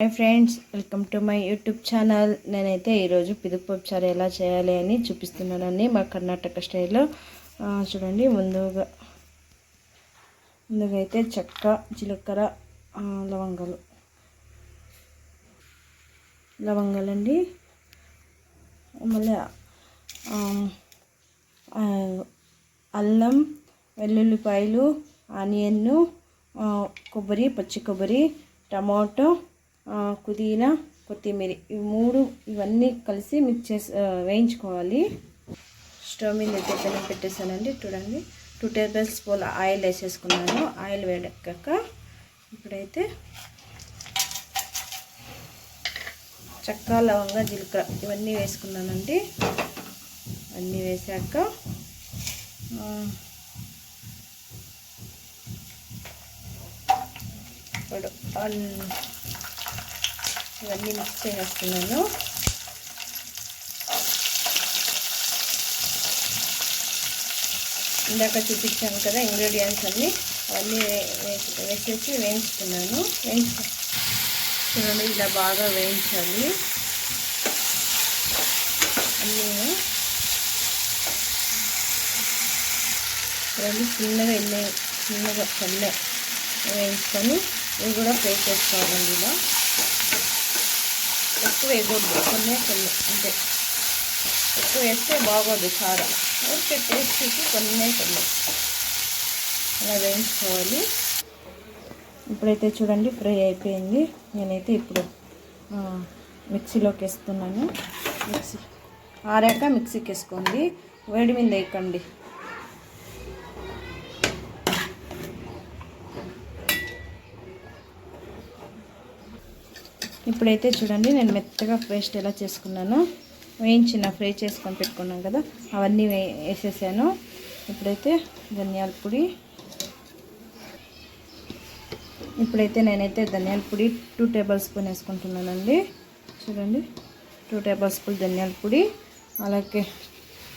Hi friends, welcome to my YouTube channel. నేనైతే ఈరోజు పిదుపుపప్పు చారు ఎలా చేయాలి అని చూపిస్తున్నానండి మా కర్ణాటక స్టైల్లో. చూడండి, ముందుగా అయితే చెక్క, జీలకర్ర, లవంగాలండి. మళ్ళీ అల్లం, వెల్లుల్లిపాయలు, ఆనియన్ను, కొబ్బరి, పచ్చి కొబ్బరి, టమాటో, పుదీనా, కొత్తిమీర, ఇవన్నీ కలిసి మిక్స్ చేసి వేయించుకోవాలి. స్టవ్ మీద అయితే పెనం పెట్టేసానండి. చూడండి, 2 టేబుల్ స్పూన్ ఆయిల్ వేసేసుకున్నాను. ఆయిల్ వేడెక్కాక ఇప్పుడైతే చెక్క, లవంగా, జీలకర్ర ఇవన్నీ వేసుకున్నానండి. అన్నీ వేసాక ఇప్పుడు ఇవన్నీ మిక్స్ చేసేస్తున్నాను. ఇందాక చూపించాను కదా ఇంగ్రీడియంట్స్ అన్నీ, అవన్నీ వేసేసి వేయించుకున్నాను. చూడండి, ఇలా బాగా వేయించాలి అన్నీ. చూడండి, చిన్నగా వేయించుకొని ఇవి కూడా ఫ్రై చేసుకోవాలండి. ఇలా ఎక్కువ వేయకూడదు, కొన్ని అంతే. ఎక్కువ వేస్తే బాగోదు చారు. ఊరికే టేస్ట్కి కొన్ని అలా వేయించుకోవాలి. ఇప్పుడైతే చూడండి ఫ్రై అయిపోయింది. నేనైతే ఇప్పుడు మిక్సీలోకి వేస్తున్నాను. ఆరాక మిక్సీకి వేసుకోండి, వేడి మీద వేయకండి. ఇప్పుడైతే చూడండి, నేను మెత్తగా పేస్ట్ ఎలా చేసుకున్నాను. ఫ్రై చేసుకొని పెట్టుకున్నాను కదా, అవన్నీ వేసేసాను. ఇప్పుడైతే ధనియాల పొడి, నేనైతే ధనియాల పొడి 2 టేబుల్ స్పూన్ వేసుకుంటున్నానండి. చూడండి, 2 టేబుల్ స్పూన్ ధనియాల పొడి. అలాగే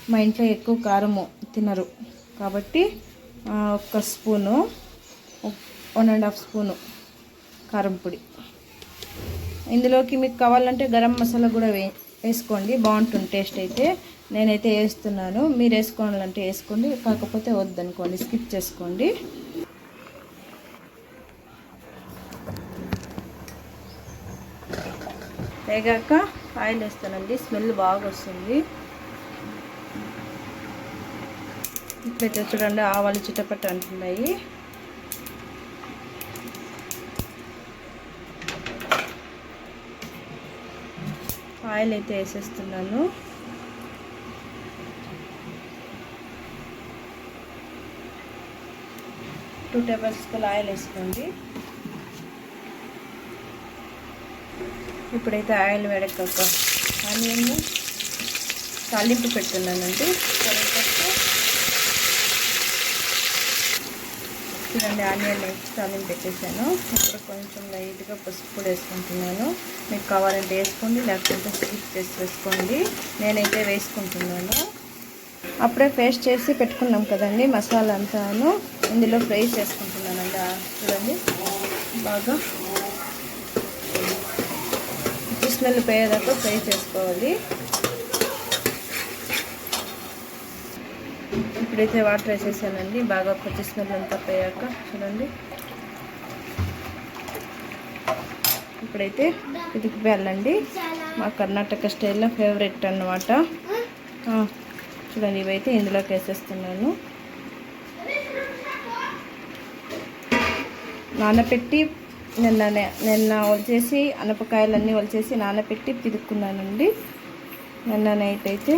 మా ఇంట్లో ఎక్కువ కారము తినరు కాబట్టి 1 స్పూను, 1.5 స్పూను కారం పొడి. ఇందులోకి మీకు కావాలంటే గరం మసాలా కూడా వేసుకోండి, బాగుంటుంది టేస్ట్ అయితే. నేనైతే వేస్తున్నాను, మీరు వేసుకోవాలంటే వేసుకోండి, కాకపోతే వద్దనుకోండి, స్కిప్ చేసుకోండి. వేగాక ఆయిల్ వేస్తానండి, స్మెల్ బాగా వస్తుంది. ఇప్పుడైతే చూడండి, ఆవాలు చిటపట అంటున్నాయి. ఆయిల్ అయితే వేసేస్తున్నాను. టూ టేబుల్ స్పూన్ ఆయిల్ వేసుకోండి. ఇప్పుడైతే ఆయిల్ వేడెక్కాక ఆనియన్ తాలింపు పెడుతున్నానండి. చూడండి, ఆనియన్ వేసి తాలింపు పెట్టేసాను. ఇప్పుడు కొంచెం లైట్గా పసుపు కూడా వేసుకుంటున్నాను. మీకు కావాలంటే వేసుకోండి, లేకపోతే స్కిప్ చేసి వేసుకోండి. నేనైతే వేసుకుంటున్నాను. అప్పుడే పేస్ట్ చేసి పెట్టుకున్నాం కదండి మసాలా అంతాను, ఇందులో ఫ్రై చేసుకుంటున్నానండి. చూడండి, బాగా స్మెల్ పోయేదాకా ఫ్రై చేసుకోవాలి. ఇప్పుడైతే వాటర్ వేసేసానండి, బాగా పచ్చి స్మెల్ అంతా పోయాక. చూడండి, ఇప్పుడైతే పిదికిపోయాలండి, మా కర్ణాటక స్టైల్లో ఫేవరెట్ అన్నమాట. చూడండి, ఇవైతే ఇందులోకి వేసేస్తున్నాను. నానపెట్టి నిన్న వచ్చేసి అనపకాయలన్నీ వచ్చేసి నానపెట్టి పిదుక్కున్నానండి. నిన్న నైట్ అయితే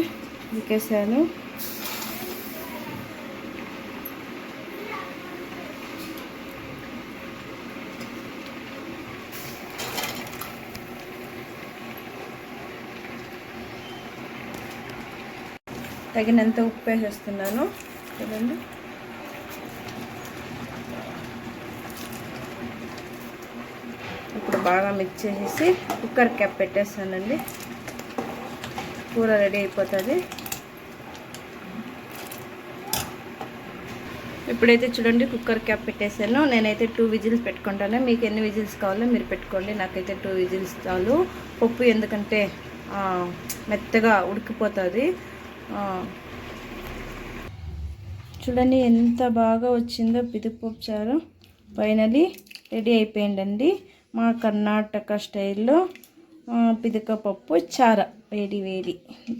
పిదికేసాను. తగినంత ఉప్పు వేసేస్తున్నాను. చూడండి, ఇప్పుడు బాగా మిక్స్ చేసేసి కుక్కర్ క్యాప్ పెట్టేస్తానండి. కూర రెడీ అయిపోతుంది. ఇప్పుడైతే చూడండి కుక్కర్ క్యాప్ పెట్టేసాను. నేనైతే 2 విజిల్స్ పెట్టుకుంటాను. మీకు ఎన్ని విజిల్స్ కావాలో మీరు పెట్టుకోండి. నాకైతే 2 విజిల్స్ చాలు. పప్పు ఎందుకంటే మెత్తగా ఉడికిపోతుంది. చూడండి ఎంత బాగా వచ్చిందో పిదిపప్పు చారు. ఫైనలీ రెడీ అయిపోయిందండి మా కర్ణాటక స్టైల్లో పిదకపప్పు చారు. వేడి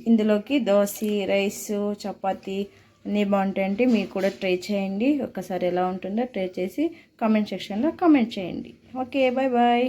ఇందులోకి దోశ, రైసు, చపాతీ అన్నీ బాగుంటాయండి. మీరు కూడా ట్రై చేయండి. ఒకసారి ఎలా ఉంటుందో ట్రై చేసి కామెంట్ సెక్షన్లో కామెంట్ చేయండి. Okay, bye bye.